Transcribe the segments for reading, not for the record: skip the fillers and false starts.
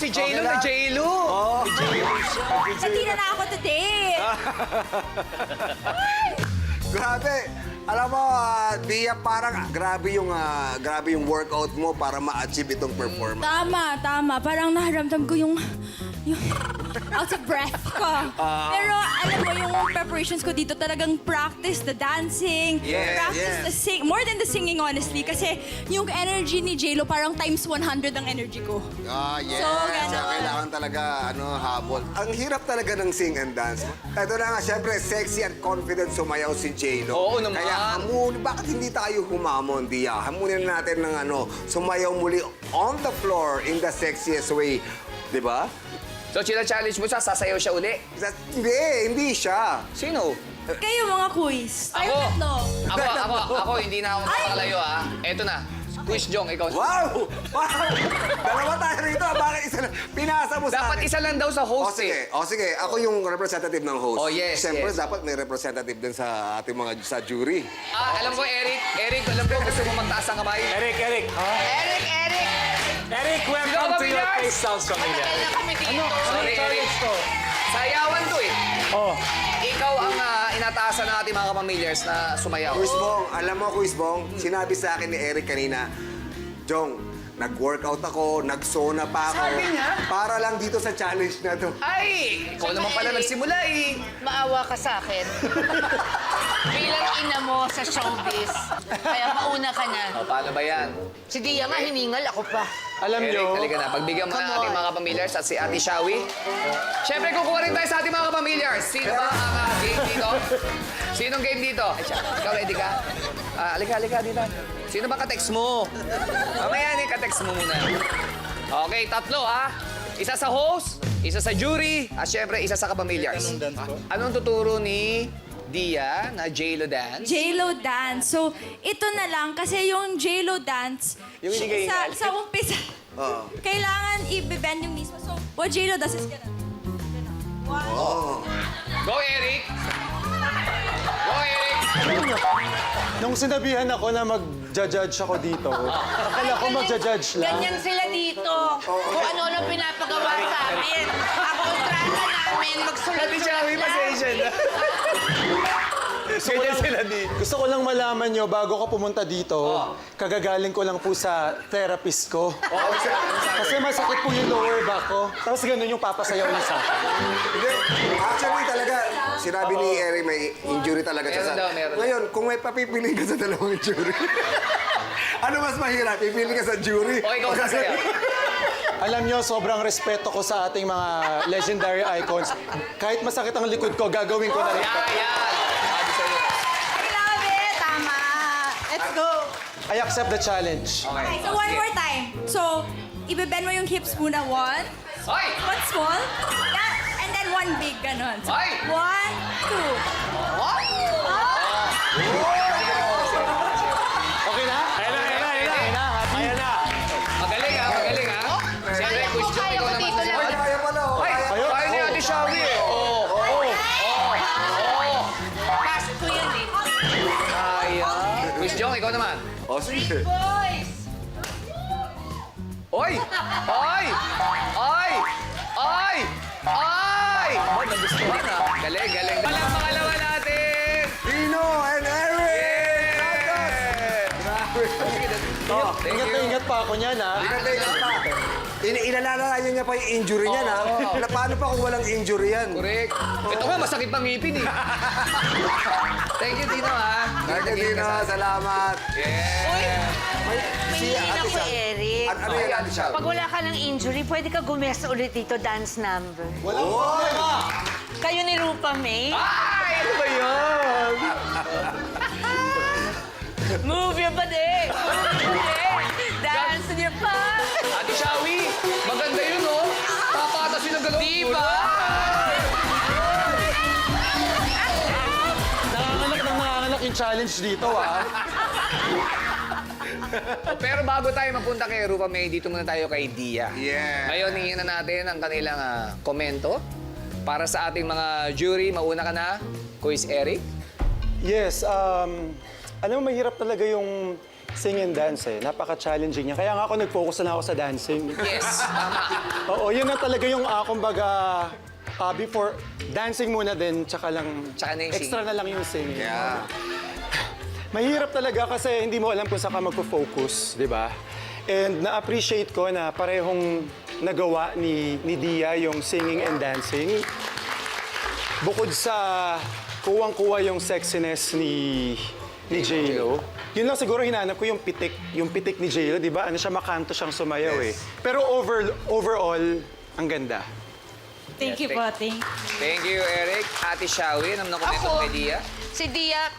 si J-Lo na J-Lo. Hindi na ako today. Grabe. Alam mo, Dia, parang grabe yung workout mo para ma-achieve itong performance. Tama. Parang naharamdam ko yung out of breath ko. Pero alam mo, yung preparations ko dito talagang practice the dancing, practice the more than the singing, honestly. Kasi yung energy ni J-Lo parang times 100 ang energy ko. Yes. So, ganon. Kaya kailangan talaga, habol. Ang hirap talaga ng sing and dance. Ito na nga, syempre, sexy at confident sumayaw si J-Lo. Oo naman. Kaya bakit hindi tayo humamon, Dia? Hamunin natin ng sumayaw muli on the floor in the sexiest way. Di ba? So, challenge mo siya, sasayaw siya uli. Hindi siya. Sino? Kayo mga quiz. Tayo Ako. tatlo. Ako, hindi na ako makakalayo, ha? Eto na. Quiz Jong, ikaw. Wow! Dalawa tayo rito. Bakit isa lang? Pinasa mo sa Dapat akin. isa lang daw sa host, Sige. Ako yung representative ng host. Oh, yes, Siyempre, yes. dapat may representative din sa ating sa jury. Alam ko, Eric, alam ko, gusto mo magtaas ang kamay. Eric. Eric! Eric, welcome to your face. Sounds familiar. Sorry, Eric. Sayawan to eh. Oh, Ikaw ang inataasan ng ating mga kapamilyars na sumayaw. Kuisbong, alam mo, Kuisbong, sinabi sa akin ni Eric kanina, Jong, nag-workout ako, nag-sauna pa ako. Sabi niya? Para lang dito sa challenge na to. Ay! Ikaw naman pala nagsimula eh. Maawa ka sa akin. Bilang ina mo sa showbiz. Kaya mauna ka na. O, paano ba yan? Si Dia nga, hiningal ako pa. alam Eric, nyo, halika na. Pagbigyan mo na ating mga kapamilyars at si Ate Shawi. Siyempre, kukuha rin tayo sa ating mga kapamilyars. Sino ba ang game dito? Sinong game dito? Ay, siya. Ikaw, ready ka? Halika dito. Sino ba ka-text mo? Mamaya ka-text mo muna. Okay, tatlo ha. Isa sa host, isa sa jury, at siyempre, isa sa kapamilyars. Anong tuturo ni Dia na J-Lo dance? J-Lo dance. So, ito na lang kasi yung J-Lo dance, Yung hindi kayo sa umpisa, kailangan i-bend yung knees mo. So, what J-Lo does is ganun. Go, Eric! Go, Eric! nung sinabihan ako na mag-judge ako dito, akala ko mag-judge lang. Ganyan sila dito. Kung ano-ano pinapagawa sa amin. Ako, kontrata namin, magsulat. Ate Shawi, pasensya na. Ganyan sila dito. Gusto ko lang malaman nyo, bago ko pumunta dito, kagagaling ko lang po sa therapist ko. Kasi masakit po yung lower back ko. Tapos ganun yung papasayaw niya sa akin. Hindi. Actually, talaga, sinabi ni Eric may injury talaga siya. Meron daw. Ngayon, kung may papipili ka sa dalawang jury, ano mas mahirap? Pipili ka sa jury? O, ikaw sasayaw. Alam nyo, sobrang respeto ko sa ating mga legendary icons. Kahit masakit ang likod ko, gagawin ko na rin. Yan! Sabi sa'yo. I love it! Tama! Let's go! I accept the challenge. Okay, so one more time. So, i-bend mo yung hips muna. One small, and then one big, ganon. So, Ay! 1, 2. Okay na? Ayan na. Magaling ha. Siyempre, Kaya ko, Quiz Jong, kaya ikaw ko naman dito lang. susunod. Kaya pala, Ay, Ayun. kaya ni Ate Shawi eh. Pass ko yun eh. Ayan. Quiz Jong, ikaw naman. sige. Boys! Oy! Oh, nagustuhan ha. Galing. Walang pangalawa natin! Dino and Eric! Thank Ingat na you. ingat pa ako niyan, ha? Pinatake pa. Inalala niya pa yung injury niya, na? Na paano pa kung walang injury yan? Correct. Ito nga, masakit pang ngipin eh. Thank you, Dino ha. Thank you, Dino. Salamat. Yeah. May hingin Ate ako, Shaw. Eric. Ano yan, Ate Shaw? Pag wala ka ng injury, pwede ka gumesa ulit dito, dance number. Walang problema. Kayo ni Rupa May. Ay! Ano ba yun? Move your body! Dance with your butt! Ate Shawi, maganda yun oh. Papatas yun ang galaw. Diba? Nanganganak yung challenge dito, ha? Pero bago tayo mapunta kay Rupa May, dito muna tayo kay Dia. Yeah. Ngayon, hingin na natin ang kanilang komento para sa ating mga jury. Mauna ka na, Quiz Eric. Yes, alam mo, mahirap talaga yung sing and dance eh. Napaka-challenging niya. Kaya nga ako nag-focus na ako sa dancing. Yes, tama. Oo, yun na talaga yung kumbaga, before dancing muna din, tsaka lang, Tsaka na yung extra na lang yung singing. Yeah. Mahirap talaga kasi hindi mo alam kung saan ka magpo-focus, di ba? And na-appreciate ko na parehong nagawa ni Dia yung singing and dancing. Bukod sa kuwang-kuwa yung sexiness ni J-Lo, yun lang siguro hinanap ko yung pitik ni J-Lo, di ba? Ano siya, makanto siyang sumayaw eh. Pero overall, ang ganda. Thank you po, thank you. Thank you, Eric. Ate Shawi, ano komento Ako, kay Dia? si Dia,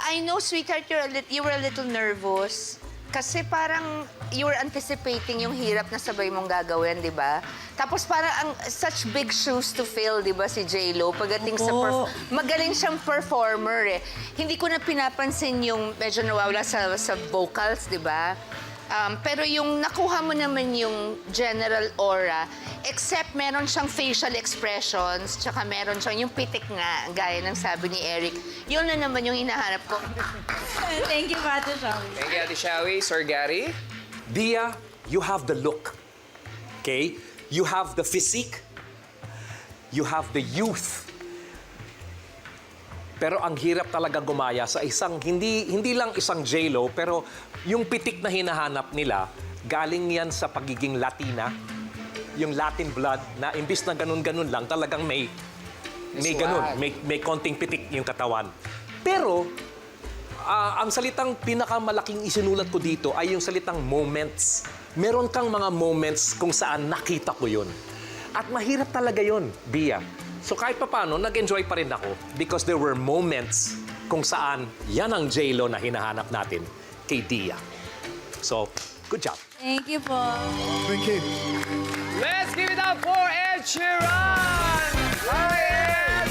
I know, sweetheart, you were a little nervous. Kasi parang you were anticipating yung hirap na sabay mong gagawin, di ba? Tapos parang such big shoes to fill, di ba, si J-Lo? Pagdating sa magaling siyang performer eh. Hindi ko na pinapansin yung medyo nawawala sa vocals, di ba? Pero yung nakuha mo naman yung general aura, except meron siyang facial expressions, tsaka meron siyang yung pitik nga, gaya ng sabi ni Eric. Yun na naman yung hinahanap ko. Thank you, Ate Shawi. Thank you, Ate Shawi. Sir Gary? Dia, you have the look. Okay? You have the physique. You have the youth. Pero ang hirap talaga gumaya sa isang, hindi lang isang J-Lo, pero yung pitik na hinahanap nila, galing yan sa pagiging Latina, yung Latin blood, na imbis na ganun-ganun lang, talagang may ganun, may konting pitik yung katawan. Pero, ang salitang pinakamalaking isinulat ko dito ay yung salitang moments. Meron kang mga moments kung saan nakita ko yun. At mahirap talaga yun, Dia. So kahit papaano, nag-enjoy pa rin ako because there were moments kung saan yan ang J-Lo na hinahanap natin kay Dia. So, good job. Thank you po. Thank you. Let's give it up for Ed Sheeran! Hi, Ed!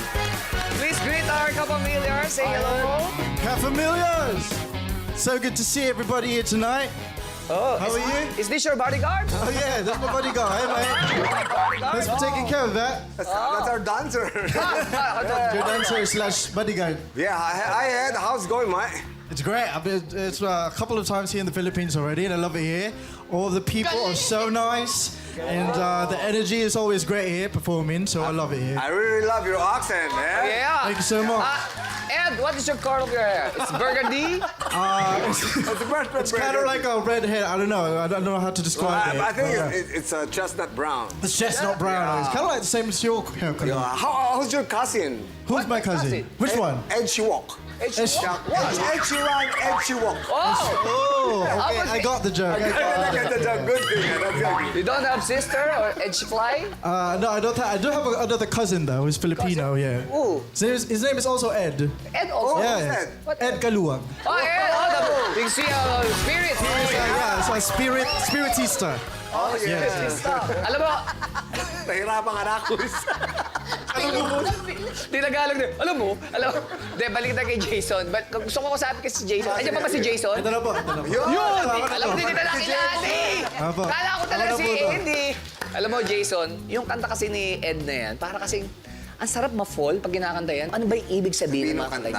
Please greet our kapamilya. Say hello. Familiars! So good to see everybody here tonight. Oh, How are you? Is this your bodyguard? Oh yeah, that's my bodyguard. Hey mate, thanks for taking care of that. That's our dancer. Your dancer slash bodyguard. Yeah, hi Ed. How's it going, mate? It's great. I've been a couple of times here in the Philippines already, and I love it here. All the people are so nice, and the energy is always great here performing. So I love it here. I really love your accent, man. Yeah. Thank you so much. Ed, what is your color of your hair? It's burgundy? It's kind of like a red hair. I don't know. I don't know how to describe it. I think but, it's a chestnut brown. it's chestnut brown. It's kind of like the same as your hair color. How's your cousin? Who's my cousin? Which one? Ed Sheeran. Ed Sheeran. Ed Sheeran. Oh, okay. I got the joke. That's a good thing. That's good. You don't have sister or Ed Fly? No, I don't. I do have another cousin though, who's Filipino. Yeah. Ooh. His name is also Ed. Ed also? Yeah. Ed Kaluwag. Oh, Ed! Oh, the big spirit! Yeah, it's a spiritista. Oh, yes. Alam mo, Nahirapan ka na ako. tinagalog din. Alam mo, de, balik na kay Jason. But gusto ko sabi kasi si Jason. Andiyan pa ba si Jason? Ito na po. Ito na po. Yun! Alam mo, hindi kita nakilala eh. Apo. Kala ko talaga Ako na si po to. Ed eh. Alam mo, Jason, yung kanta kasi ni Ed na yan, para kasing ang sarap ma-fall pag kinakanta yan. Ano ba yung ibig sabihin ng mga kanta yan?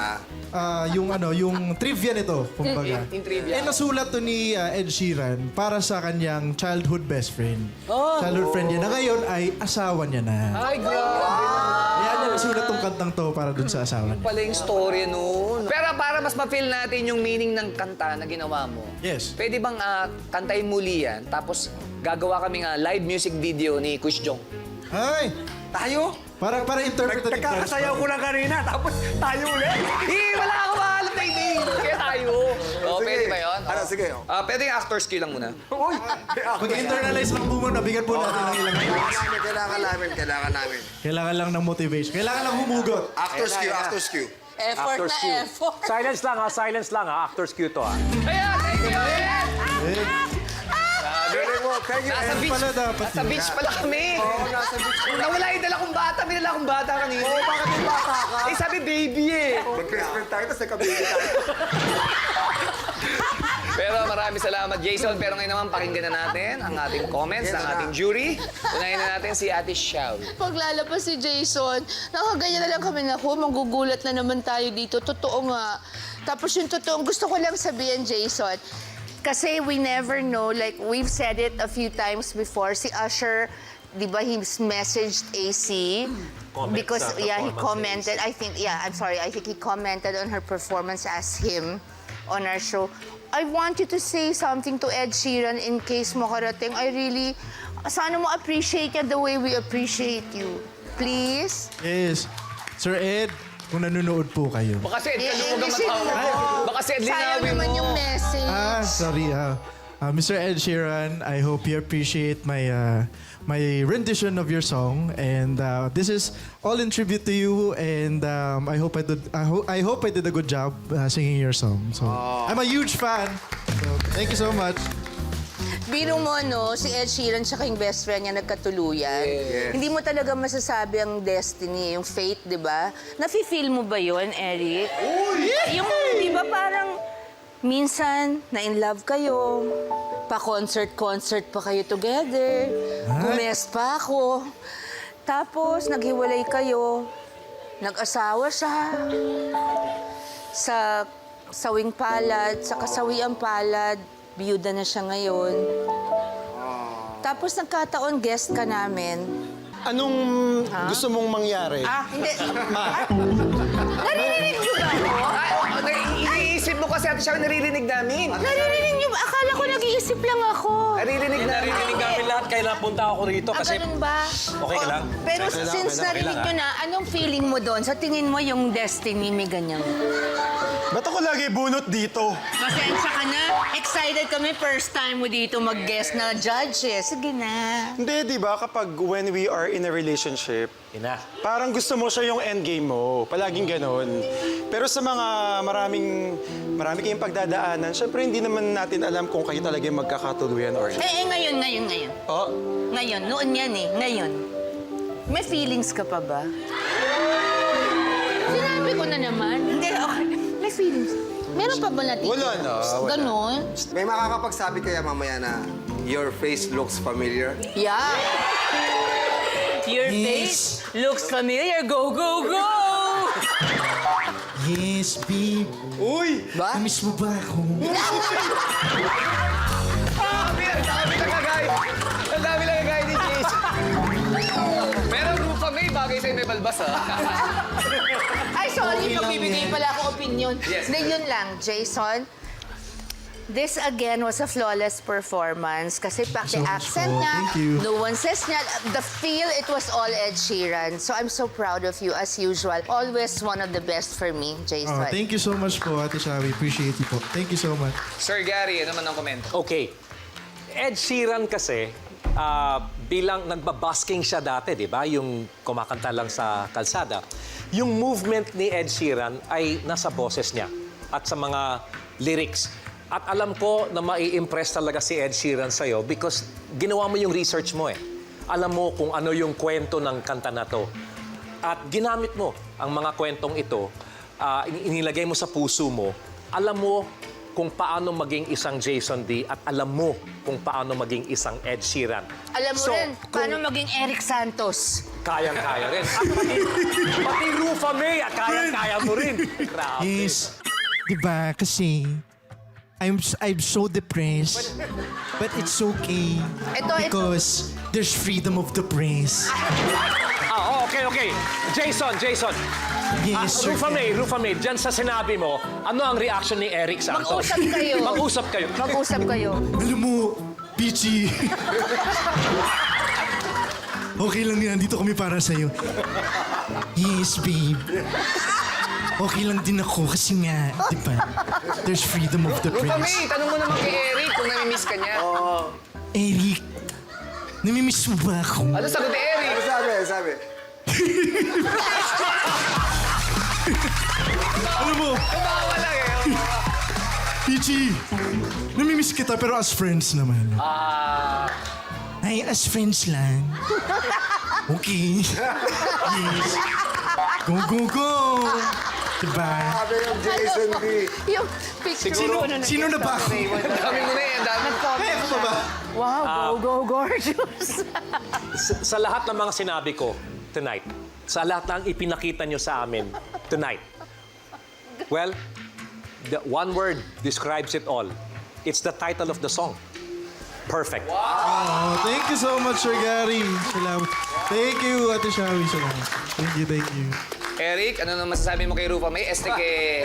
Yung trivia nito, kumbaga. Yung trivia. Nasulat to ni Ed Sheeran para sa kanyang childhood best friend. Childhood friend niya na ngayon ay asawa niya na. Ay, grabe. Yan yung nasulat tong kantang to para dun sa asawa niya. Pala yung story nun. Pero para mas ma-feel natin yung meaning ng kanta na ginawa mo, Yes. pwede bang kantayin muli yan, tapos gagawa kami live music video ni Kush Jong? Ay! Tayo? Para interpretative. Nagkakasayaw ko lang kanina, tapos tayo ulit. Wala akong mahalap na hindi. Kaya tayo. Oh, Sige. pwede ba yun? Ano, sige. Pwede yung actor's cue lang muna. Uy! Mag-internalize lang po muna, bigyan po natin ng ilang minutes. Kailangan namin. Kailangan lang ng motivation. Kailangan lang humugot. Actor's cue. Effort Actor's na cue. effort. Silence lang ha. Actor's cue to ha. Ayan, thank you, Ed! Very well, thank you. Nasa Ed beach. pala dapat Nasa yun. beach pala kami. Oo, nasa beach. Nawala yung dala kong bata. May dala kong bata kanina. Oo, bakit yung bata ka? Eh, sabi baby eh. Mag-best friend tayo, tapos nagkabili tayo. Pero maraming salamat, Jason. Pero ngayon naman, pakinggan na natin ang ating comments, ang ating jury. Unahin na natin si Ate Shaw. Paglalabas si Jason, nakaganyan na lang kami na, magugulat na naman tayo dito. Totoo nga. Tapos yung totoong gusto ko lang sabihin, Jason, Kasi we never know, like we've said it a few times before, si Usher, di ba, he's messaged AC because, sa yeah, he performance commented, I think he commented on her performance as him on our show. I want you to say something to Ed Sheeran in case makarating. Sana mo appreciate niya the way we appreciate you. Please? Yes. Sir Ed, kung nanonood po kayo. Baka si Ed, kalungan English mo. Baka si Ed, Sayang linawin naman mo. yung message. Sorry. Mr. Ed Sheeran, I hope you appreciate my rendition of your song, and this is all in tribute to you. And I hope I did a good job singing your song. So I'm a huge fan. So thank you so much. Biro mo, no, si Ed Sheeran tsaka yung best friend niya nagkatuluyan. Hindi mo talaga masasabi ang destiny, yung fate, di ba? Nafe-feel mo ba yun, Eric? Yung, di ba, parang minsan na-in love kayo, pa-concert pa kayo together, gumes pa ako, tapos naghiwalay kayo, nag-asawa siya, sa sawing palad, sa kasawiang palad, biyuda na siya ngayon. Tapos nagkataon, guest ka namin. Anong gusto mong mangyari? Hindi. Naririnig niyo ba ako? Iniisip mo kasi, Ate Shawi, naririnig namin. Naririnig niyo ba? Akala ko nag-iisip lang ako. Naririnig namin. Narinig namin lahat, kaya napunta ako rito kasi... Ganun ba? Okay ka lang? Pero since narinig niyo na, anong feeling mo doon? Sa tingin mo yung destiny may ganyan? Ba't ako lagi bunot dito? Pasensya ka na. Excited kami first time mo dito mag-guest na judge eh. Sige na. Hindi, di ba kapag when we are in a relationship, Ina. parang gusto mo siya yung endgame mo. Palaging ganon. Pero sa mga marami kayong pagdadaanan, syempre hindi naman natin alam kung kayo talaga yung magkakatuluyan or hindi. Ngayon. Oh, Ngayon, noon yan eh. Ngayon. May feelings ka pa ba? Sinabi ko na naman. Hindi, okay. May feelings. Meron pa ba natin? Wala na, wala. Ganon? May makakapagsabi kaya mamaya na your face looks familiar? Yeah. Your face looks familiar. Go, go, go! Yes, babe. Uy! Ba? Namiss mo ba ako? Ang dami lang kagaya ni Jason. Pero Rufa May, bagay sa'yo may balbas, ha? Ay, sorry. Magbibigay pala ako opinion. Yes. Hindi, yun lang, Jason. This again was a flawless performance kasi pati So much accent po. niya, Thank you. nuances niya, the feel, it was all Ed Sheeran. So I'm so proud of you as usual. Always one of the best for me, Jason. Thank you so much po, Ate Shawi. Appreciate you po. Thank you so much. Sir Gary, ano man ang komento? Okay. Ed Sheeran kasi, bilang nagbabasking siya dati, di ba? Yung kumakanta lang sa kalsada. Yung movement ni Ed Sheeran ay nasa boses niya at sa mga lyrics. At alam ko na mai-impress talaga si Ed Sheeran sa'yo because ginawa mo yung research mo eh. Alam mo kung ano yung kwento ng kanta na to. At ginamit mo ang mga kwentong ito, inilagay mo sa puso mo. Alam mo kung paano maging isang Jason D at alam mo kung paano maging isang Ed Sheeran. Alam mo So, rin, paano maging Eric Santos? Kayang-kaya rin. At pati Rufa May, kayang-kaya mo rin. Grabe. Yes. Diba? Kasi I'm so depressed. But it's okay. Because there's freedom of the press. Okay. Jason. Yes, sir. Rufa May, dyan sa sinabi mo, ano ang reaction ni Eric Santos? Mag-usap kayo. Mag-usap kayo. Alam mo, Peachy. Okay lang yan. Dito kami para sa'yo. Yes, babe. Okay lang din ako kasi nga, di ba? There's freedom of the Rufa press. May, tanong mo naman kay Eric kung namimiss ka niya. Eric, namimiss mo ba ako? Ano sagot ni Eric? Ano sabi? Alam mo, Tumawa lang eh. Peachy, namimiss kita pero as friends naman. Ay, as friends lang. Okay. Yes. Go, go, go! Diba? Sabi ng Jason D. Yung picture. Sino na ba ako? Ang dami mo na eh, ang dami. Ay, ako ba? Wow, go, gorgeous. Sa lahat ng mga sinabi ko tonight, sa lahat ng ipinakita nyo sa amin tonight, well, the one word describes it all. It's the title of the song. Perfect. Oh, thank you so much, Sir Gary. Salamat. Thank you, Ate Shawi. Salamat. Thank you, thank you. Eric, ano naman masasabi mo kay Rufa May? Kay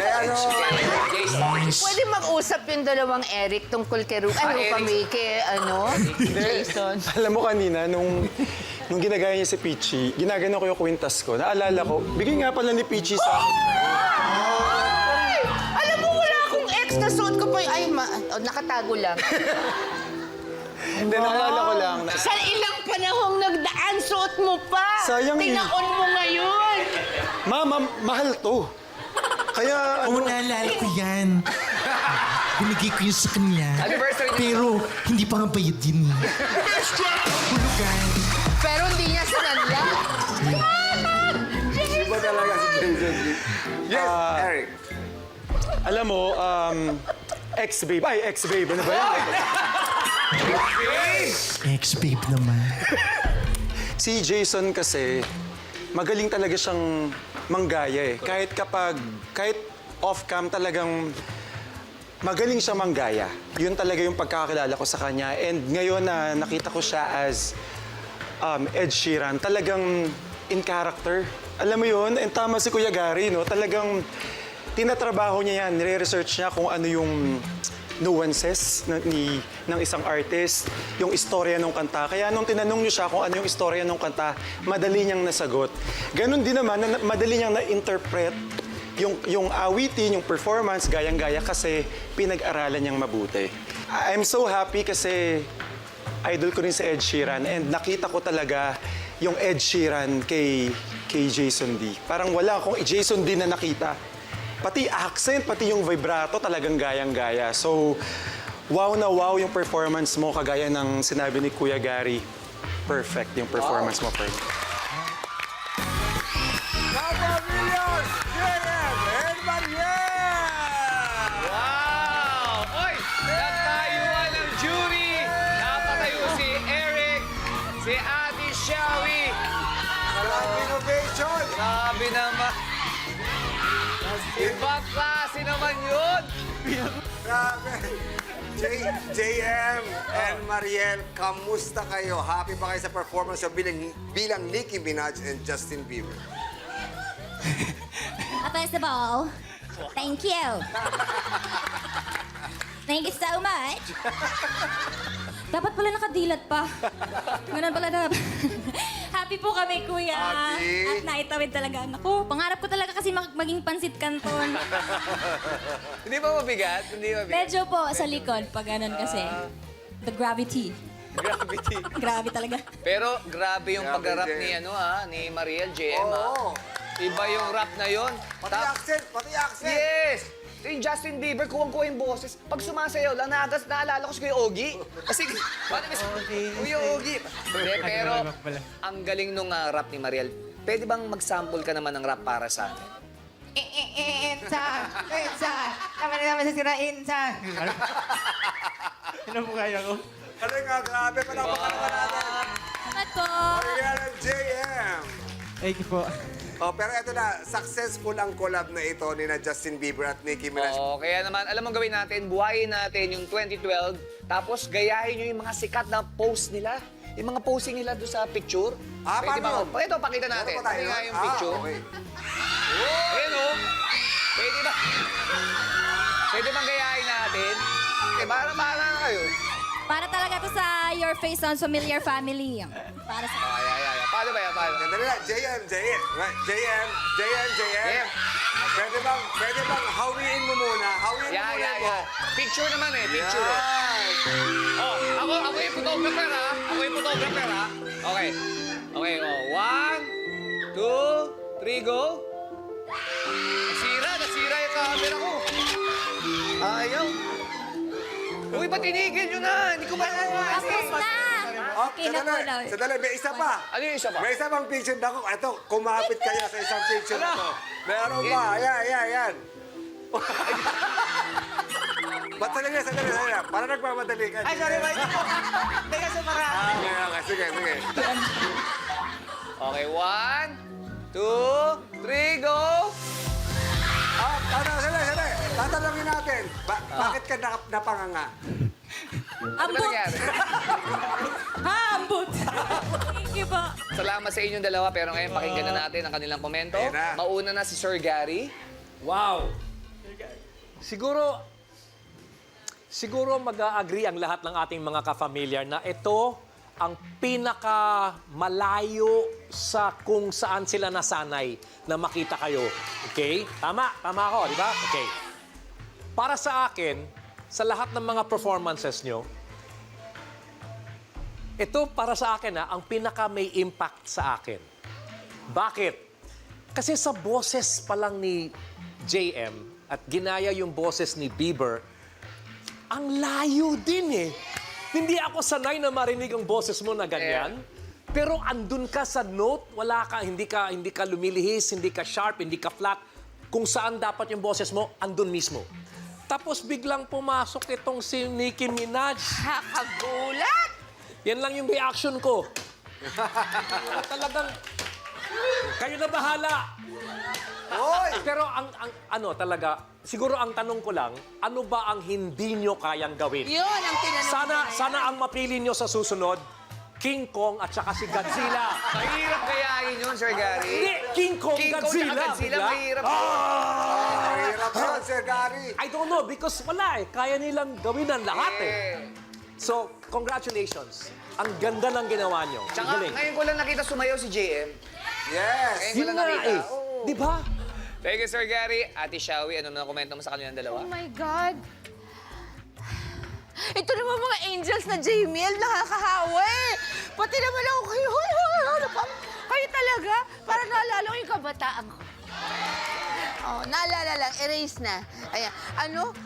Jason. Pwede mag-usap yung dalawang Eric tungkol kay Rupa. Ano Eric. pa may kay, Jason? Alam mo kanina, nung ginagaya niya si Peachy, ginagano ko yung kwintas ko. Naalala ko, bigay nga pala ni Peachy sa akin. Ay! Alam mo, wala akong ex na suot ko pa yung... Ay, nakatago lang. Hindi, naalala ko lang. Sa ilang panahong nagdaan, suot mo pa. Sayang eh. Tinaon mo ngayon. Mama, mahal to. Kaya, Oo, naalala ko yan. Binigay ko yun sa kanya. Anniversary niya. Pero hindi pa nga bayad yun. Hulugan. Pero hindi niya sinanla. Iba talaga si Jason. Yes, Eric. alam mo, ex-babe. Ay, ex-babe. Ano ba yan? Ex-babe naman. Si Jason kasi, magaling talaga siyang manggaya eh. Kahit off-cam talagang magaling siya manggaya. Yun talaga yung pagkakakilala ko sa kanya. And ngayon na nakita ko siya as Ed Sheeran, talagang in character. Alam mo yun, and tama si Kuya Gary, no? Talagang tinatrabaho niya yan, nire-research niya kung ano yung nuances ng isang artist, yung istorya ng kanta. Kaya nung tinanong niyo siya kung ano yung istorya ng kanta, madali niyang nasagot. Ganon din naman, madali niyang na-interpret yung awitin, yung performance, gayang-gaya kasi pinag-aralan niyang mabuti. I'm so happy kasi idol ko rin si Ed Sheeran and nakita ko talaga yung Ed Sheeran kay Jason D. Parang wala akong Jason D na nakita. Pati accent, pati yung vibrato talagang gayang-gaya. So, wow na wow yung performance mo, kagaya ng sinabi ni Kuya Gary. Perfect yung performance mo, Ferg. Kapamilyon! JM and Mariel! Wow! Oy! Natayuan ng jury! Napatayo si Eric, si Ate Shawi. Maraming innovation! Grabe naman. Ibang klase naman yun. Grabe! JM and Mariel, kamusta kayo? Happy ba kayo sa performance nyo bilang Nicki Minaj and Justin Bieber? First of all, thank you. Thank you so much. Dapat pala nakadilat pa. Ganun pala dapat. Happy po kami, kuya. Happy. At naitawid talaga. Naku, pangarap ko talaga kasi maging pansit canton. Hindi ba mabigat? Hindi mabigat. Medyo po sa likod, pag ganun kasi. The gravity. Gravity. Grabe talaga. Pero grabe yung Grabe pag-rap din. ni Mariel JM, ha? Oo. Iba yung rap na yon. Pati accent! Pati accent! Yes! Yung Justin Bieber, kuwang-kuwa yung boses. Pag sumasayaw lang, naalala ko si Kuya Ogie. Kasi, paano ba Kuya Ogie? Hindi, pero ang galing nung rap ni Mariel. Pwede bang mag-sample ka naman ng rap para sa amin? Insan! Tama na naman sa sira, Insan! Ano po kaya ko? Ano nga, grabe! Palapakan naman natin! Salamat po. Mariel and JM! Thank you po. Oh, pero eto na, successful ang collab na ito ni na Justin Bieber at Nicki Minaj. Oo, kaya naman, alam mo gawin natin, buhayin natin yung 2012, tapos gayahin nyo yung mga sikat na post nila. Yung mga posing nila doon sa picture. Ah, Pwede paano ba? Ito, pakita natin. Meron pa tayo Ano nga nun? yung picture? Okay. Ayan o. Pwede ba? Pwede bang gayahin natin? Okay, para kayo. Para talaga to sa Your Face Sounds Familiar family. Para sa... Ay. Paano ba yan? Paano? Sandali lang, JM. Pwede bang hawiin mo muna? Hawiin mo muna Yeah. ito. Picture naman eh, picture eh. Yan. Oh, ako yung photographer ha. Ako yung photographer ha. Okay. Okay, oh. 1, 2, 3, go. Nasira yung camera ko. Ayaw. Uy, ba't tinigil nyo na? Hindi ko ba Tapos na! Oh, Okay na po daw. sandali, may isa pa. Ano yung isa pa? May isa pang picture na ako. Ito, kumapit kayo sa isang picture na to. Meron pa. Yan. Ba't sandali. Para nagmamadali ka. Ay, sorry, wait. Teka sa para. Okay, sige. Okay, 1, 2, 3, go! Sandali. Tatanungin natin. natin. Bakit ka napanganga? Ano ba Ambot! nangyari? Ha, ambot! Thank you po. Salamat sa inyong dalawa, pero ngayon pakinggan na natin ang kanilang komento. Ayan na. Mauna na si Sir Gary. Wow! Siguro mag-agree ang lahat ng ating mga ka-familiar na ito ang pinaka-malayo sa kung saan sila nasanay na makita kayo. Okay? Tama ako, di ba? Okay. Para sa akin, sa lahat ng mga performances nyo, ito para sa akin ang pinaka may impact sa akin. Bakit? Kasi sa boses pa lang ni JM at ginaya yung boses ni Bieber, ang layo din eh. Hindi ako sanay na marinig ang boses mo na ganyan. Pero andun ka sa note, hindi ka lumilihis, hindi ka sharp, hindi ka flat. Kung saan dapat yung boses mo, andun mismo. Tapos biglang pumasok itong si Nicki Minaj. Kakagulat! Yan lang yung reaction ko. Talagang, kayo na bahala. Hoy! Pero siguro ang tanong ko lang, ano ba ang hindi nyo kayang gawin? Yun ang tinanong. Sana ang mapili nyo sa susunod, King Kong at saka si Godzilla. Mahirap kayain yun, Sir Gary. Hindi, King Kong, King Kong Godzilla. tsaka Godzilla, bigla. mahirap. Mahirap yun, Sir Gary. I don't know, because wala eh. Kaya nilang gawin ang lahat eh. Eh. So, congratulations. Ang ganda ng ginawa nyo. Tsaka Galing. ngayon ko lang nakita sumayaw si JM. Yes. Ngayon ko Yun lang nga nakita. eh. Oo. Di ba? Thank you, Sir Gary. Ate Shawi, ano na komento mo sa kanilang dalawa? Oh my God. Ito naman mga angels na Jamiel, nakakahawa eh. Pati naman ako kayo. Kayo talaga. Para naalala ko yung kabataan ko. Oh, naalala lang. Erase na. Ayan. Ano?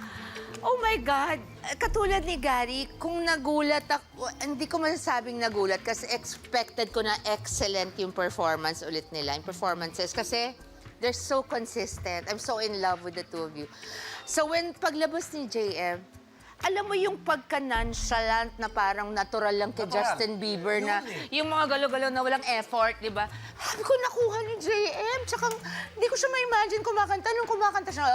Oh my God. Katulad ni Gary, kung nagulat ako, hindi ko masasabing nagulat kasi expected ko na excellent yung performance ulit nila, yung performances. Kasi they're so consistent. I'm so in love with the two of you. So when paglabas ni JM, alam mo yung pagka-nonchalant na parang natural lang kay Justin Bieber na yung mga galaw-galaw na walang effort, di ba? Sabi ko, nakuha ni JM. Tsaka hindi ko siya ma-imagine kumakanta. Nung kumakanta siya,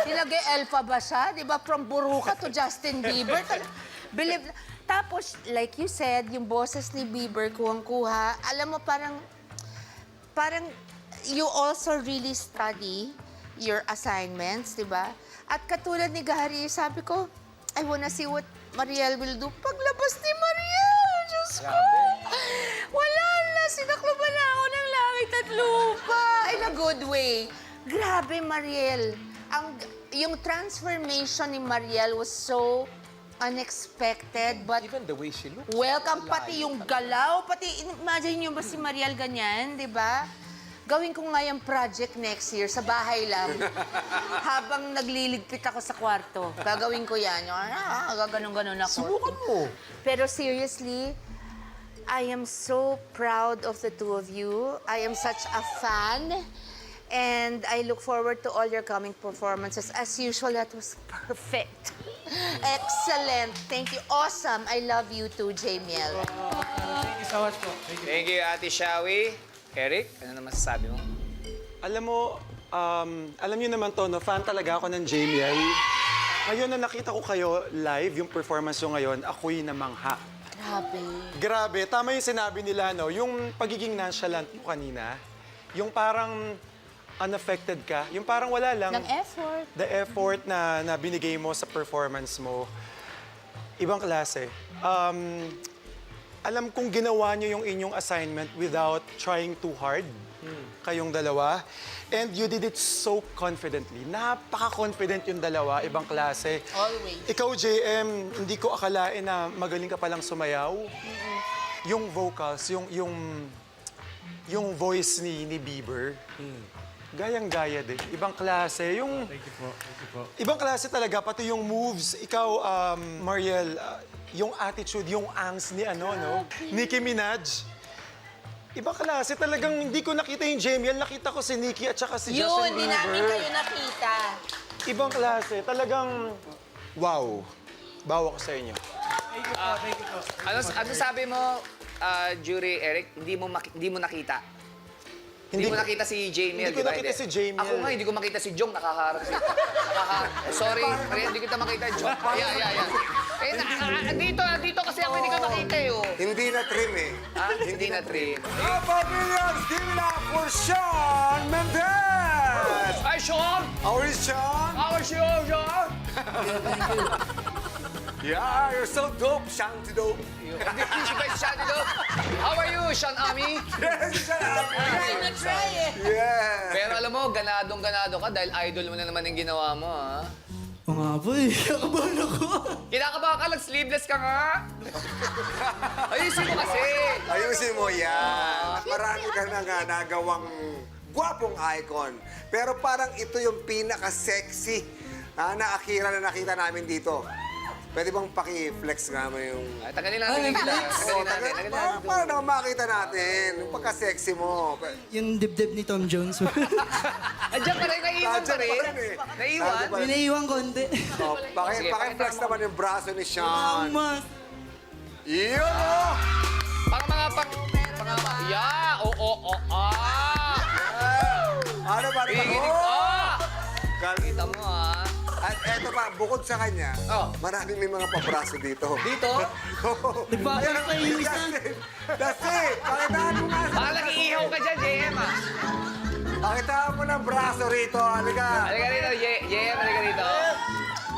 nilagay Elfa ba siya? Di ba? From Buruka to Justin Bieber. Believe. Tapos, like you said, yung boses ni Bieber, kuhang-kuha. Alam mo, parang you also really study your assignments, di ba? At katulad ni Gary, sabi ko, I wanna see what Mariel will do. Paglabas ni Mariel, Diyos ko! Wala na, sinakloban na ako ng langit at lupa. In a good way. Grabe, Mariel. Yung transformation ni Mariel was so unexpected, but Even the way she looks. welcome, pati yung galaw, pati, imagine nyo ba si Mariel ganyan, di ba? Gawin ko nga yung project next year, sa bahay lang. Habang nagliligpit ako sa kwarto, gagawin ko yan. Gaganon-ganon ako. Subukan mo. Pero seriously, I am so proud of the two of you. I am such a fan. And I look forward to all your coming performances. As usual, that was perfect. Excellent. Thank you. Awesome. I love you too, Jamiel. Thank you, Ate Shawi. Eric, ano naman masasabi mo? Alam mo, alam niyo naman to, no? Fan talaga ako ng Jamiel. Ngayon na nakita ko kayo live, yung performance nyo ngayon, ako'y namangha. Grabe. Grabe, tama yung sinabi nila, no? Yung pagiging nonchalant mo kanina, yung parang unaffected ka, yung parang wala lang. Ng effort. The effort na binigay mo sa performance mo, ibang klase. Alam kong ginawa niyo yung inyong assignment without trying too hard, kayong dalawa. And you did it so confidently. Napaka-confident yung dalawa, ibang klase. Always. Ikaw, JM, hindi ko akalain na magaling ka palang sumayaw. Yung vocals, yung voice ni Bieber, gayang-gaya din. Ibang klase. Thank you po. Ibang klase talaga, pati yung moves. Ikaw, Mariel, yung attitude, yung angst ni Nicki Minaj. Ibang klase talagang hindi ko nakita yung Jamiel, nakita ko si Nicki at saka si Justin Yun, Bieber. di namin kayo nakita. Ibang klase, talagang wow. Bawa ko sa inyo. Ano sabi mo, Jury Eric, hindi mo nakita? Hindi mo nakita si Jamiel, Hindi ko di ba? nakita si Jamiel. Ako nga, hindi ko makita si Jong, nakaharap siya. Sorry, Maria, hindi kita makita, Jong. Yeah. Dito kasi ako hindi ko makita eh, oh. Hindi na trim eh. Hindi na trim. Kapamilya, give it up for Shawn Mendes! Ay, Sean! How is Shawn? How are you, Sean? Yeah, you're so dope, Shawn dope. Hindi si ba Sean dito? How are you, Sean Ami? Yes, Shawn! Yeah. Pero alam mo, ganadong-ganado ka dahil idol mo na naman yung ginawa mo, ha? Oo nga po eh. Kakabahan ako. Kinakabahan ka, nag-sleeveless ka nga. Ayusin mo kasi. Ayusin mo yan. At marami ka na nga nagawang gwapong icon. Pero parang ito yung pinaka-sexy na Akira na nakita namin dito. Pwede bang paki-flex nga mo yung... Ay, tagalin natin. Tagalin natin. Para naman makita natin yung pagka-sexy mo. Yung dibdib ni Tom Jones. Andiyan pa rin, naiiwan pa rin. Naiiwan? Nandiyan pa May naiiwan konti. Sige, Paki-flex naman yung braso ni Sean. Mas. Yun o! Pang mga yeah! Ano ba? Biginig, Kita mo, ha? At eto pa, bukod sa kanya, Oh. maraming may mga pabraso dito. Dito? Nagbabalik pa yung isa. That's it! Pakitaan mo nga sa... Baka nag-iihaw ka dyan, JM, ha? Pakitaan mo ng braso rito. Halika. Halika rito, JM, halika rito.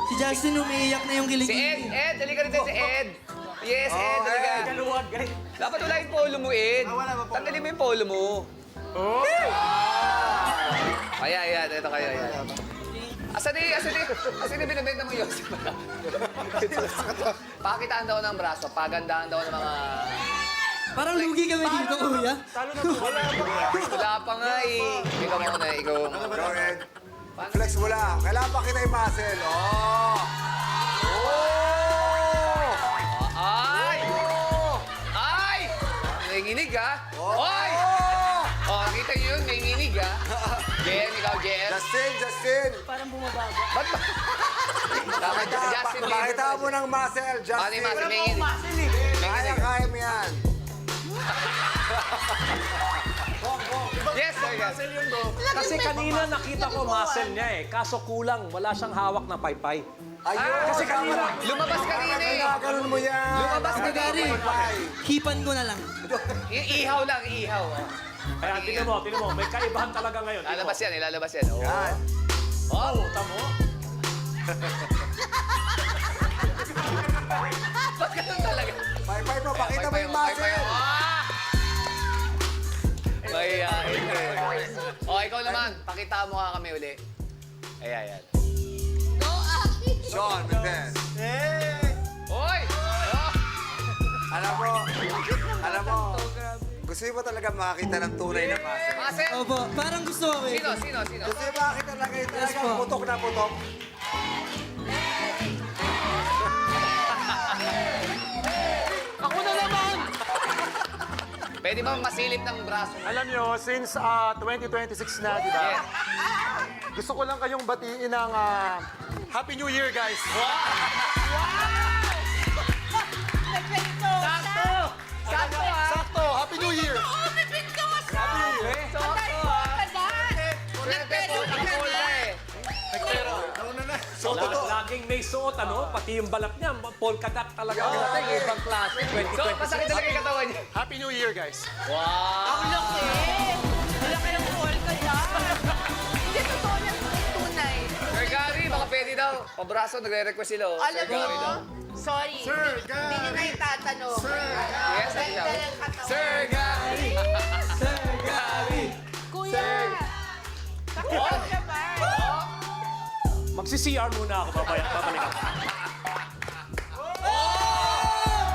Si Justin umiiyak na yung Si kilig. Ed, halika rito si Ed. Yes, Ed, halika. Dapat wala yung polo mo, Ed. Tanggalin mo yung polo mo. Oh! Ayan, ito kayo, ayan. Asan ni binibenta mo yun? Pakitaan daw ng braso, pagandahan daw ng mga... Parang lugi kami dito, kuya. Wala pa nga eh. Ikaw muna, ikaw. Go ahead. Flex mo lang. Kailangan pa kita yung muscle. Oh! Oh! Ay! Ay! Nanginginig, ha? Oy! Oh, nakita niyo yun, nanginginig, ha? Jen, ikaw, Jen. Justin! Parang bumabago. Ba't ba? Dapat Justin Bieber. Pakita mo ng muscle, Ano yung Justin. masi? Nanginginig. Kaya mo yan. Yes, sir, yes. Kasi kanina nakita ko muscle niya eh. Kaso kulang, wala siyang hawak na paypay. Ayun! Kasi kanina, lumabas kanina eh. Ganun mo yan. Lumabas ka Gary. Hipan ko na lang. Ihaw lang, ihaw. Kaya tingnan mo, may kaibahan talaga ngayon. Lalabas yan, ilalabas yan. Oh. Yan. Oh, Tamo. ba't ganun talaga? Bye-bye mo. Pakita mo yung muscle. Mahihain eh. Oh, ikaw naman, pakita mo nga kami uli. Ayan. Sean Mendes. Hoy! Oh! Alam mo, gusto mo talaga makakita ng tunay na muscle. Muscle! Opo, parang gusto ko eh. Sino? Gusto mo makakita talaga yung talagang po. putok na putok. Ako na naman! Pwede ba masilip ng braso mo? Alam nyo, since 2026 na, di ba? Yes. Gusto ko lang kayong batiin ng Happy New Year, guys. Sakto ha! Sakto! Happy New Year! Laging may suot, pati yung balat niya, polka dot talaga. Ibang klase, So, masakit talaga yung katawan niya. Happy New Year, guys. Wow! Hindi totoo na tunay. Sir Gary, baka pwede daw. Pabraso, nagre-request sila. oh. Alam Sir Gary daw. mo, sorry. Hindi niyo na itatanong. Yes, ano siya? Ganda ng katawan. Sir Gary! Sir Gary! Kuya! Sakit naman. Magsi-CR muna ako, babalik ako.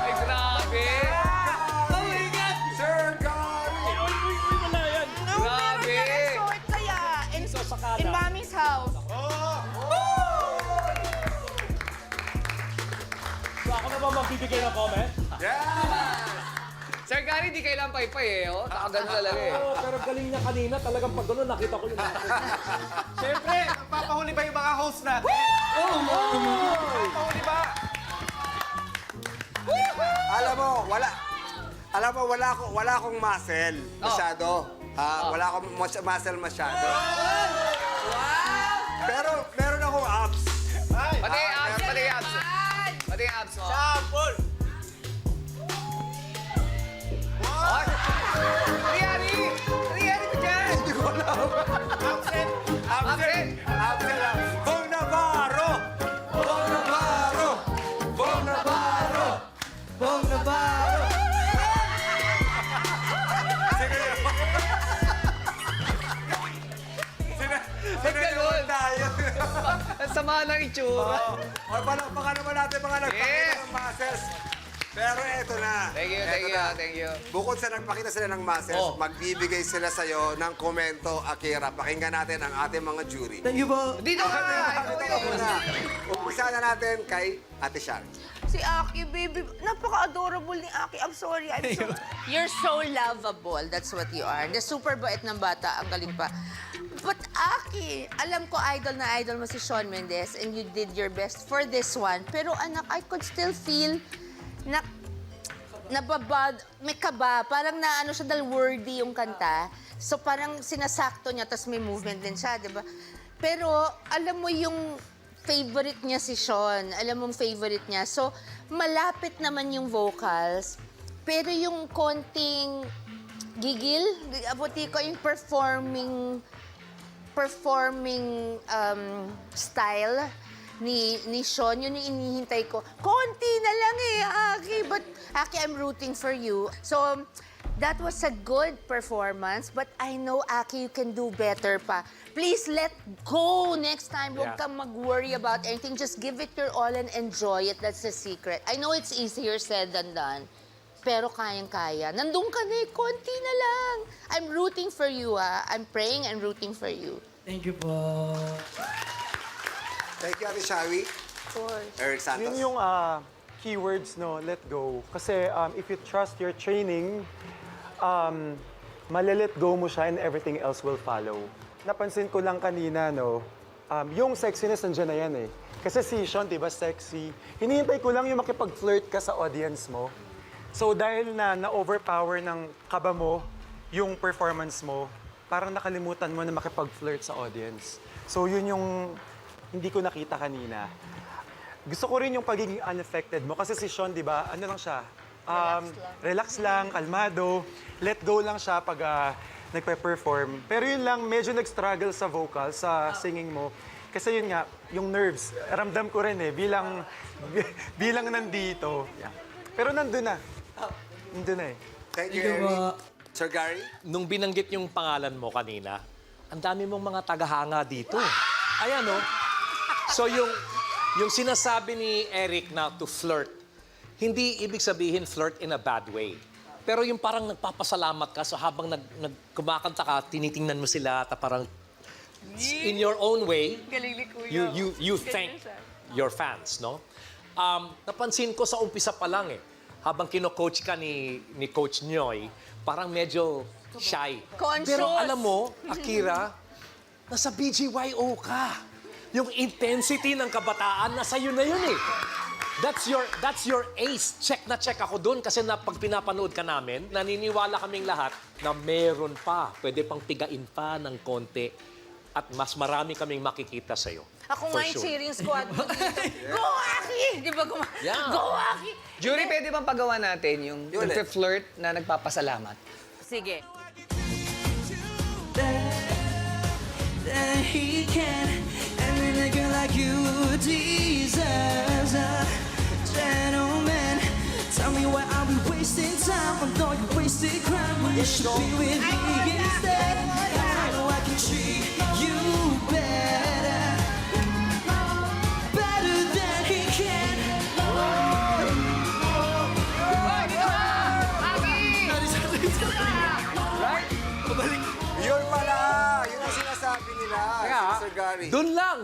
Ay, grabe! Sir Gary! Grabe! Short kaya. sakada. In Mommy's house. So ako na ba magbibigay ng comment? Sir Gary, di kailangan paypay eh. Oh. Nakagano talaga eh. Oo, pero galing niya kanina. Talagang pag gano'n, nakita ko yung Siyempre, papahuli ba yung mga host natin? Papahuli ba? Alam mo, Alam mo, wala akong muscle masyado. Wala akong muscle masyado. Pero meron akong abs. Pati yung abs, pati yung abs. Pati yung abs mo. Sample! Ay! Nangyari! Nangyari ko dyan! Hindi ko alam. Absent! Absent! Absent lang. Bong Navarro! Bong Navarro! Bong Navarro! Bong Navarro! Sino naman tayo? Ang sama ng itsura. O, palakpakan naman natin mga nagpakita ng muscles. Pero eto na. Thank you, Eto thank you, na. thank you. Bukod sa nagpakita sila ng muscles, magbibigay sila sa'yo ng komento, Akira. Pakinggan natin ang ating mga jury. Thank you po. Dito ka! Ikaw Ito yun. muna. Umpisa na natin kay Ate Shari. Si Aki, baby, napaka-adorable ni Aki. I'm sorry. You're so lovable. That's what you are. The super bait ng bata. Ang galing pa. But Aki, alam ko idol na idol mo si Shawn Mendes and you did your best for this one. Pero anak, I could still feel na nababad, may kaba, parang naano siya dahil wordy yung kanta. So parang sinasakto niya, tapos may movement din siya, di ba? Pero alam mo yung favorite niya si Shawn, alam mong favorite niya. So malapit naman yung vocals, pero yung konting gigil, abuti ko yung performing style ni Shawn, yun yung inihintay ko. Konti na lang eh, Aki. But, Aki, I'm rooting for you. So, that was a good performance, but I know, Aki, you can do better pa. Please let go next time. Huwag kang mag-worry about anything. Just give it your all and enjoy it. That's the secret. I know it's easier said than done. Pero kayang-kaya. Nandun ka na eh, konti na lang. I'm rooting for you, ha. I'm praying and rooting for you. Thank you po. Thank you, Ate Shari. Eric Santos. Yun yung keywords, no, let go. Kasi if you trust your training, malilet go mo siya and everything else will follow. Napansin ko lang kanina, no, yung sexiness nandiyan na yan eh. Kasi si Shawn, di ba, sexy. Hinihintay ko lang yung makipag-flirt ka sa audience mo. So dahil na-overpower ng kaba mo, yung performance mo, parang nakalimutan mo na makipag-flirt sa audience. So yun yung hindi ko nakita kanina. Gusto ko rin yung pagiging unaffected mo. Kasi si Shawn, di ba, ano lang siya? Relax lang, kalmado. Let go lang siya pag nagpe-perform. Pero yun lang, medyo nag-struggle sa vocal, sa singing mo. Kasi yun nga, yung nerves, ramdam ko rin eh, bilang nandito. Yeah. Pero nandun na. Nandun na eh. Thank you, Eric. Sir Gary? Nung binanggit yung pangalan mo kanina, ang dami mong mga tagahanga dito. Ayan, no? So, yung sinasabi ni Eric na to flirt, hindi ibig sabihin flirt in a bad way. Pero yung parang nagpapasalamat ka, so habang kumakanta ka, tinitingnan mo sila, at parang in your own way, you thank your fans, no? Napansin ko sa umpisa pa lang eh, habang kino-coach ka ni Coach Nyoy, parang medyo shy. Conscious. Pero alam mo, Akira, nasa BGYO ka. Yung intensity ng kabataan, nasa yun na yun eh. That's your ace. Check na check ako doon kasi pag pinapanood ka namin, naniniwala kaming lahat na meron pa. Pwede pang pigain pa ng konti at mas marami kaming makikita sa'yo. Ako For nga yung sure. cheering squad mo dito. Go, Aki! Di ba Yeah. Go, Aki! Jury, pwede bang pagawa natin yung nagpe-flirt na nagpapasalamat? Sige. That he can, and then a girl like you deserves a gentleman. Tell me why are we wasting time? I know you wasted crime when you should be with me instead. I know I can treat you better, better than he can. Yun pala! Yun ang sinasabi nila, Sir Gary. Doon lang,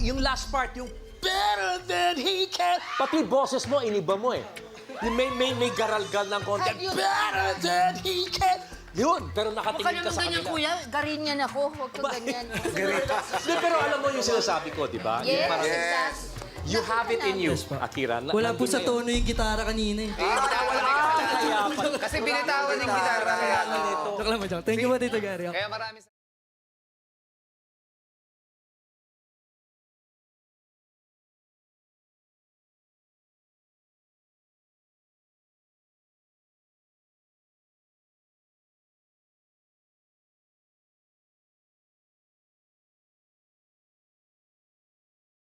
yung last part, yung better than he can. Pati boses mo, iniba mo eh. May garalgal ng konti. Better than he can. Yun, pero Huwag ka nakatingin ka naman sa ganyan, kanila. kuya. Garinyan ako. Huwag ka ganyan. Hindi, pero alam mo yung sinasabi ko, di ba? Yung Yes, parang, exactly. you have it in you, Akira. Wala po Nandun sa na yun. tono yung gitara kanina eh. Kaya pala. Kasi binitawan yung gitara. Kaya, Joke lang po, joke. Thank you po, Tito Gary. kaya marami